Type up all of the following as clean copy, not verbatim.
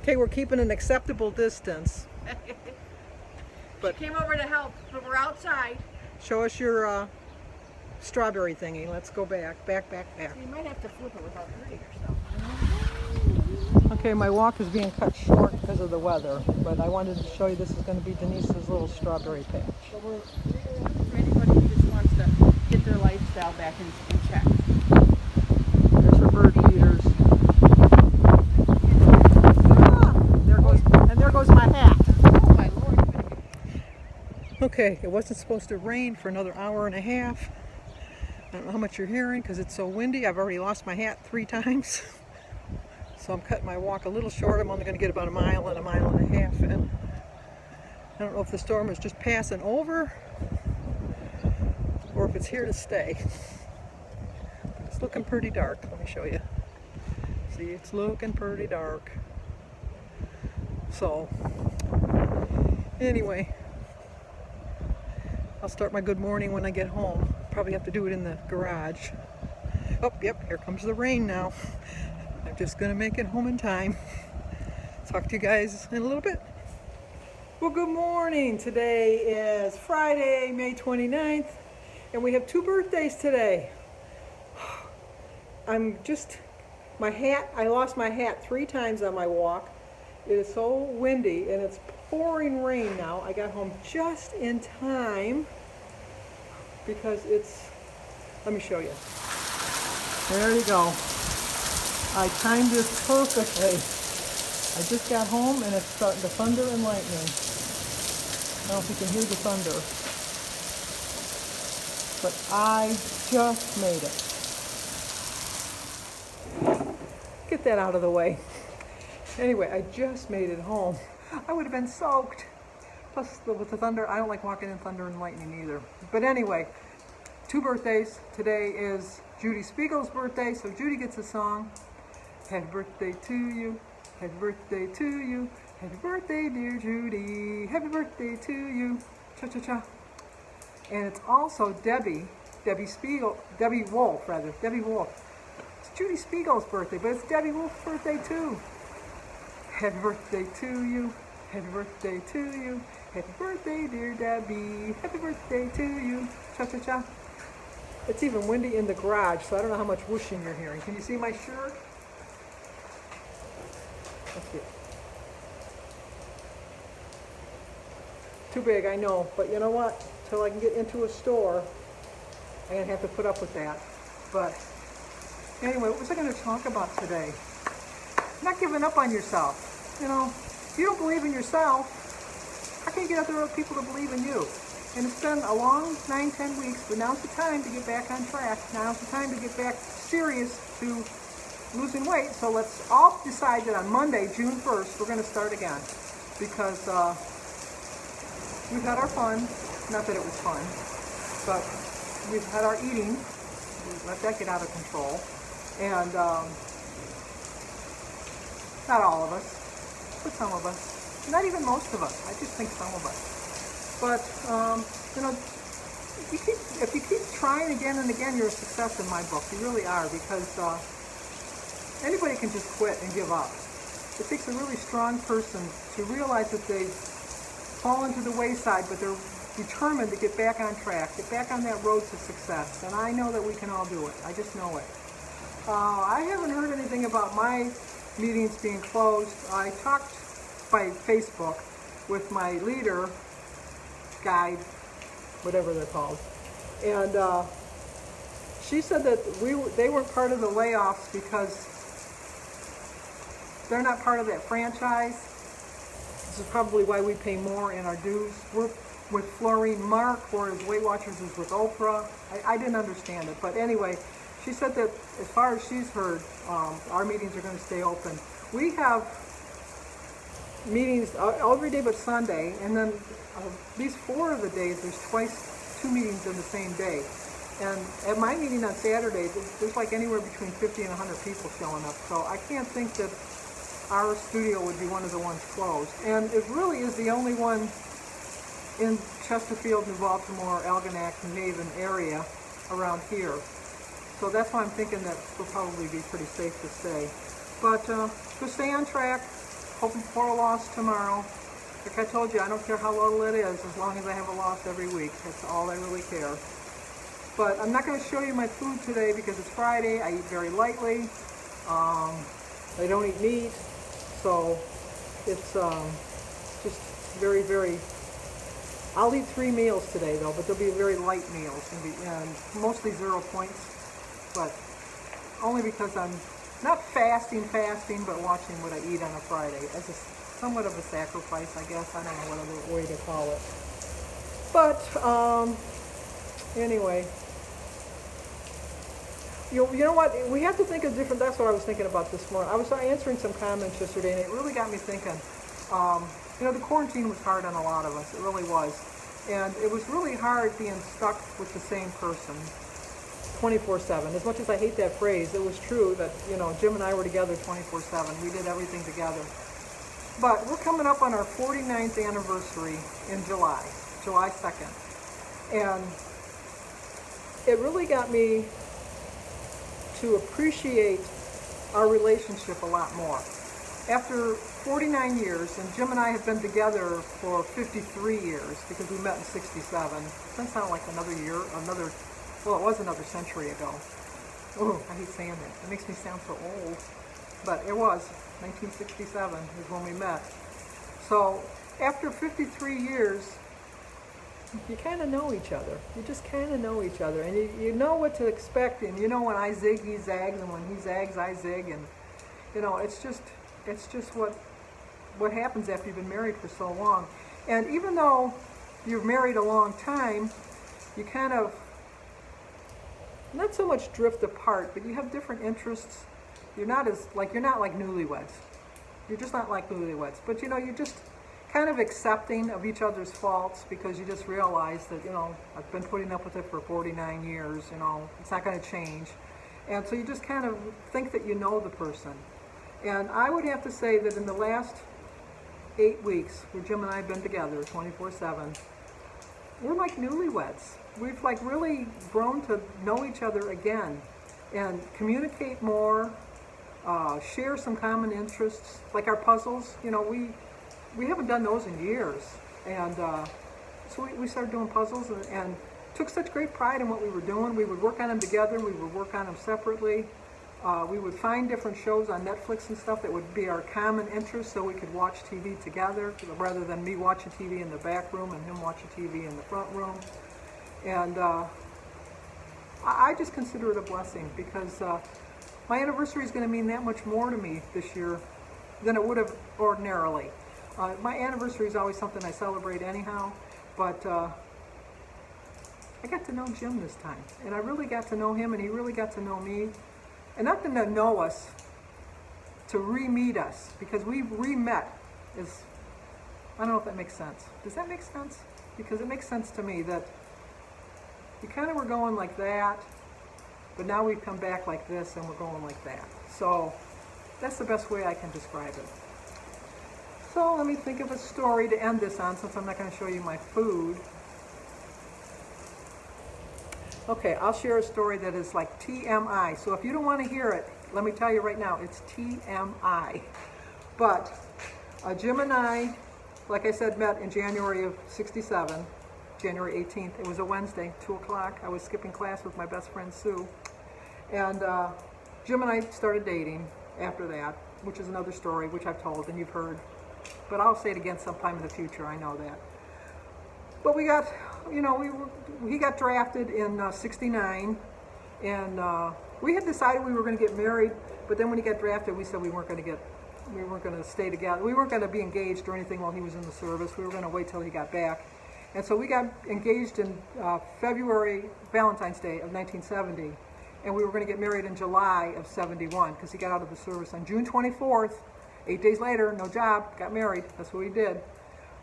Okay, we're keeping an acceptable distance. She came over to help, but we're outside. Show us your strawberry thingy. Let's go back. Back. So you might have to flip it without hurting yourself. Okay, my walk is being cut short because of the weather, but I wanted to show you this is going to be Denise's little strawberry patch. So we're for anybody who just wants to get their lifestyle back in check. There's her bird feeders. There goes my hat. Oh my Lord. Okay, it wasn't supposed to rain for another hour and a half. I don't know how much you're hearing because it's so windy. I've already lost my hat 3 times. So I'm cutting my walk a little short. I'm only going to get about a mile and a half in. I don't know if the storm is just passing over or if it's here to stay. It's looking pretty dark. Let me show you. See, it's looking pretty dark. So, anyway, I'll start my good morning when I get home. Probably have to do it in the garage. Oh, yep, here comes the rain now. I'm just gonna make it home in time. Talk to you guys in a little bit. Well, good morning. Today is Friday, May 29th, and we have 2 birthdays today. I lost my hat 3 times on my walk. It is so windy and it's pouring rain now. I got home just in time because let me show you. There you go. I timed this perfectly. I just got home and it's starting to thunder and lightning. I don't know if you can hear the thunder. But I just made it. Get that out of the way. Anyway, I just made it home. I would have been soaked. Plus, with the thunder, I don't like walking in thunder and lightning either. But anyway, 2 birthdays. Today is Judy Spiegel's birthday, so Judy gets a song. Happy birthday to you. Happy birthday to you. Happy birthday, dear Judy. Happy birthday to you. Cha-cha-cha. And it's also Debbie Wolf. It's Judy Spiegel's birthday, but it's Debbie Wolf's birthday too. Happy birthday to you. Happy birthday to you. Happy birthday, dear Debbie. Happy birthday to you. Cha-cha-cha. It's even windy in the garage, so I don't know how much whooshing you're hearing. Can you see my shirt? Let's see. Too big, I know, but you know what? Till I can get into a store, I'm going to have to put up with that. But anyway, what was I going to talk about today? Not giving up on yourself. You know, if you don't believe in yourself, how can you get other people to believe in you? And it's been a long 9-10 weeks, but now's the time to get back on track. Now's the time to get back serious to losing weight. So let's all decide that on Monday, June 1st, we're going to start again. Because we've had our fun. Not that it was fun, but we've had our eating. We let that get out of control. And not all of us, but some of us. Not even most of us. I just think some of us. But, you know, if you keep trying again and again, you're a success in my book. You really are, because anybody can just quit and give up. It takes a really strong person to realize that they've fallen to the wayside, but they're determined to get back on track, get back on that road to success. And I know that we can all do it. I just know it. I haven't heard anything about my meetings being closed. I talked by Facebook with my leader, guide, whatever they're called, and she said that they weren't part of the layoffs because they're not part of that franchise. This is probably why we pay more in our dues. We're with Florine Mark, whereas Weight Watchers is with Oprah. I didn't understand it, but anyway, she said that as far as she's heard, our meetings are going to stay open. We have meetings every day but Sunday, and then these 4 of the days, there's 2 meetings in the same day. And at my meeting on Saturday, there's like anywhere between 50 and 100 people showing up. So I can't think that our studio would be one of the ones closed. And it really is the only one in Chesterfield, New Baltimore, Algonac, New Haven area around here. So that's why I'm thinking that we'll probably be pretty safe to stay. But we'll stay on track. hoping for a loss tomorrow. Like I told you, I don't care how little it is, as long as I have a loss every week. That's all I really care. But I'm not going to show you my food today because it's Friday. I eat very lightly. I don't eat meat, so it's just very, very. I'll eat 3 meals today though, but they'll be very light meals and mostly 0 points. But only because I'm not fasting, but watching what I eat on a Friday as somewhat of a sacrifice, I guess. I don't know what other way to call it. But anyway. You know what? We have to think of different. That's what I was thinking about this morning. I was answering some comments yesterday, and it really got me thinking. The quarantine was hard on a lot of us. It really was, and it was really hard being stuck with the same person 24/7. As much as I hate that phrase, it was true that Jim and I were together 24/7. We did everything together. But we're coming up on our 49th anniversary in July 2nd, and it really got me to appreciate our relationship a lot more. After 49 years, and Jim and I have been together for 53 years because we met in 67. Doesn't sound like another year, well, it was another century ago. Oh, I hate saying that. It makes me sound so old. But it was 1967 is when we met. So after 53 years, you kind of know each other. You just kind of know each other, and you know what to expect. And when I zig, he zags, and when he zags, I zig, and it's just what happens after you've been married for so long. And even though you've married a long time, you kind of not so much drift apart, but you have different interests. You're not like newlyweds. You're just not like newlyweds, but you're just kind of accepting of each other's faults because you just realize that, I've been putting up with it for 49 years, it's not going to change. And so you just kind of think that you know the person. And I would have to say that in the last 8 weeks, where Jim and I have been together 24/7, we're like newlyweds. We've really grown to know each other again and communicate more, share some common interests, like our puzzles. We haven't done those in years, and so we started doing puzzles and took such great pride in what we were doing. We would work on them together, we would work on them separately. We would find different shows on Netflix and stuff that would be our common interest so we could watch TV together rather than me watching TV in the back room and him watching TV in the front room. And I just consider it a blessing because my anniversary is going to mean that much more to me this year than it would have ordinarily. My anniversary is always something I celebrate anyhow, but I got to know Jim this time, and I really got to know him, and he really got to know me. And not to know us, to re-meet us, because we re-met I don't know if that makes sense. Does that make sense? Because it makes sense to me that we kind of were going like that, but now we've come back like this, and we're going like that. So that's the best way I can describe it. So let me think of a story to end this on, since I'm not going to show you my food. Okay, I'll share a story that is like TMI. So if you don't want to hear it, let me tell you right now, it's TMI. But Jim and I, like I said, met in January of 67, January 18th. It was a Wednesday, 2 o'clock. I was skipping class with my best friend Sue. And Jim and I started dating after that, which is another story, which I've told and you've heard. But I'll say it again sometime in the future, I know that. But we got, he got drafted in 69, and we had decided we were going to get married, but then when he got drafted, we said we weren't going to stay together. We weren't going to be engaged or anything while he was in the service. We were going to wait till he got back. And so we got engaged in Valentine's Day of 1970, and we were going to get married in July of 71, because he got out of the service on June 24th. 8 days later, no job, got married. That's what we did.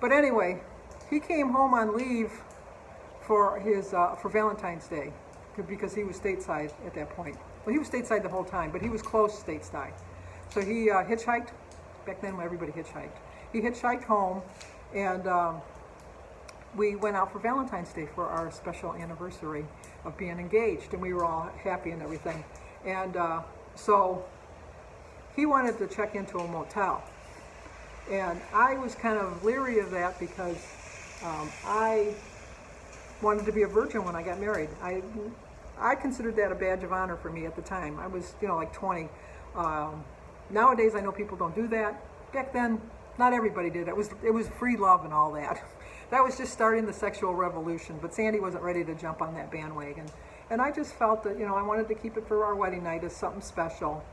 But anyway, he came home on leave for Valentine's Day because he was stateside at that point. Well, he was stateside the whole time, but he was close stateside. So he hitchhiked. Back then, everybody hitchhiked. He hitchhiked home, and we went out for Valentine's Day for our special anniversary of being engaged, and we were all happy and everything. And so he wanted to check into a motel. And I was kind of leery of that because I wanted to be a virgin when I got married. I considered that a badge of honor for me at the time. I was, like 20. Nowadays, I know people don't do that. Back then, not everybody did. It was free love and all that. That was just starting the sexual revolution. But Sandy wasn't ready to jump on that bandwagon. And I just felt that, I wanted to keep it for our wedding night as something special.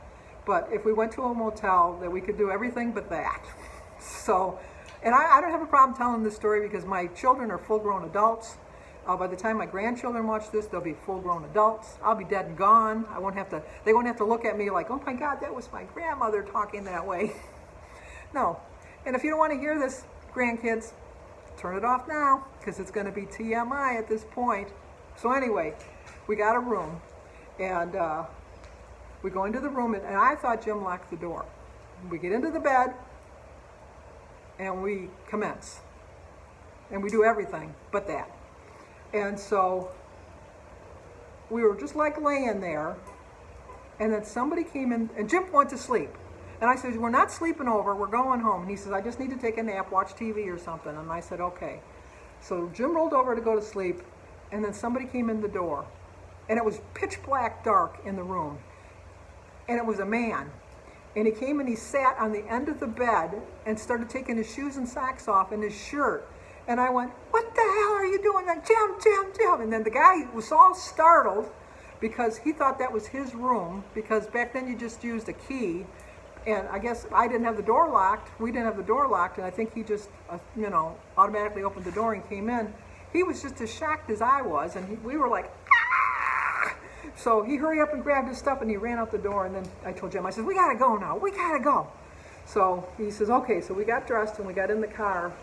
But if we went to a motel, that we could do everything but that. So, and I don't have a problem telling this story because my children are full-grown adults. By the time my grandchildren watch this, they'll be full-grown adults. I'll be dead and gone. They won't have to look at me like, oh my God, that was my grandmother talking that way. No. And if you don't want to hear this, grandkids, turn it off now because it's going to be TMI at this point. So anyway, we got a room and we go into the room and I thought Jim locked the door. We get into the bed and we commence. And we do everything but that. And so we were just like laying there, and then somebody came in, and Jim went to sleep. And I said, we're not sleeping over, we're going home. And he says, I just need to take a nap, watch TV or something. And I said, okay. So Jim rolled over to go to sleep, and then somebody came in the door. And it was pitch black dark in the room. And it was a man. And he came and he sat on the end of the bed and started taking his shoes and socks off and his shirt. And I went, what the hell are you doing? Jim. And then the guy was all startled because he thought that was his room, because back then you just used a key. And I guess I didn't have the door locked. We didn't have the door locked. And I think he just, automatically opened the door and came in. He was just as shocked as I was. And we were like, ah! So he hurried up and grabbed his stuff and he ran out the door. And then I told Jim, I said, we got to go now. We got to go. So he says, okay. So we got dressed and we got in the car.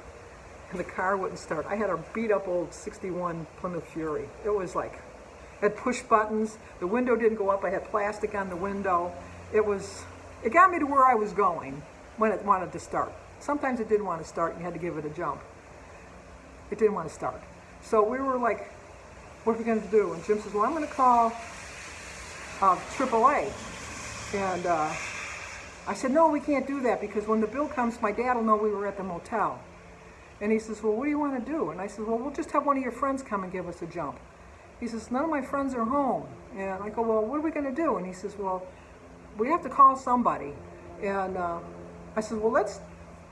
And the car wouldn't start. I had a beat up old 61 Plymouth Fury. It was like, it had push buttons. The window didn't go up. I had plastic on the window. It got me to where I was going when it wanted to start. Sometimes it didn't want to start and you had to give it a jump. It didn't want to start. So we were like, what are we going to do? And Jim says, well, I'm going to call AAA. And I said, no, we can't do that because when the bill comes, my dad will know we were at the motel. And he says, well, what do you want to do? And I said, well, we'll just have one of your friends come and give us a jump. He says, none of my friends are home. And I go, well, what are we going to do? And he says, well, we have to call somebody. And I said, well, let's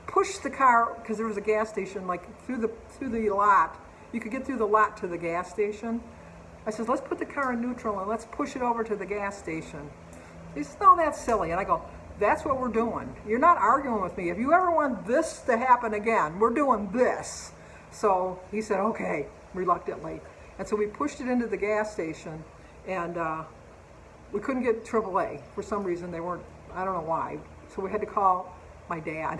push the car, because there was a gas station, like through the lot. You could get through the lot to the gas station. I said, let's put the car in neutral and let's push it over to the gas station. He says, no, that's silly. And I go, that's what we're doing. You're not arguing with me. If you ever want this to happen again, we're doing this. So he said, okay, reluctantly. And so we pushed it into the gas station, and we couldn't get AAA. For some reason, they weren't, I don't know why. So we had to call my dad.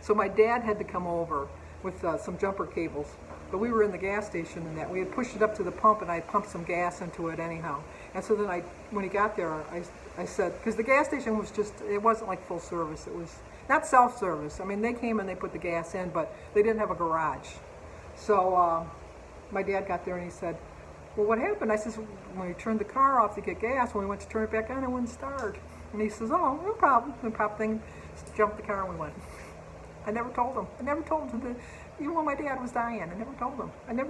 So my dad had to come over with some jumper cables. But we were in the gas station and that. We had pushed it up to the pump, and I pumped some gas into it anyhow. And so then when he got there, I said, because the gas station was just, it wasn't like full service. It was not self-service. I mean, they came and they put the gas in, but they didn't have a garage. So my dad got there and he said, well, what happened? I says, when we turned the car off to get gas, when we went to turn it back on, it wouldn't start. And he says, oh, no problem. And pop thing, jumped the car and we went. I never told him. Even when my dad was dying, I never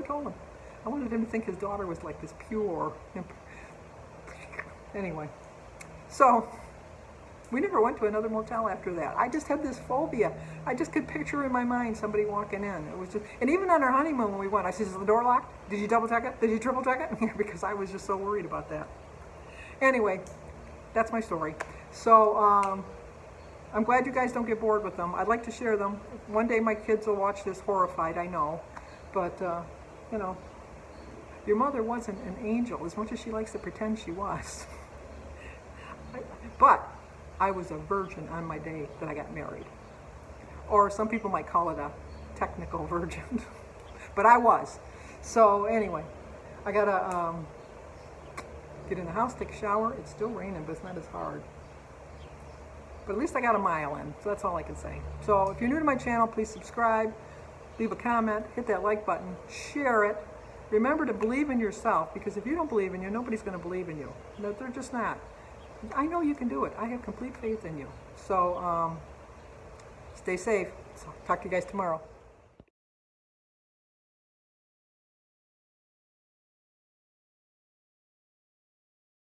told him. I wanted him to think his daughter was like this pure. Anyway, so we never went to another motel after that. I just had this phobia. I just could picture in my mind somebody walking in. It was just, and even on our honeymoon when we went, I said, is the door locked? Did you double check it? Did you triple check it? Because I was just so worried about that. Anyway, that's my story. So I'm glad you guys don't get bored with them. I'd like to share them. One day my kids will watch this horrified, I know. But, your mother wasn't an angel as much as she likes to pretend she was. But I was a virgin on my day that I got married. Or some people might call it a technical virgin. But I was. So anyway, I got to get in the house, take a shower. It's still raining, but it's not as hard. But at least I got a mile in, so that's all I can say. So if you're new to my channel, please subscribe, leave a comment, hit that like button, share it. Remember to believe in yourself, because if you don't believe in you, nobody's going to believe in you. No, they're just not. I know you can do it. I have complete faith in you. So Stay safe. So talk to you guys tomorrow.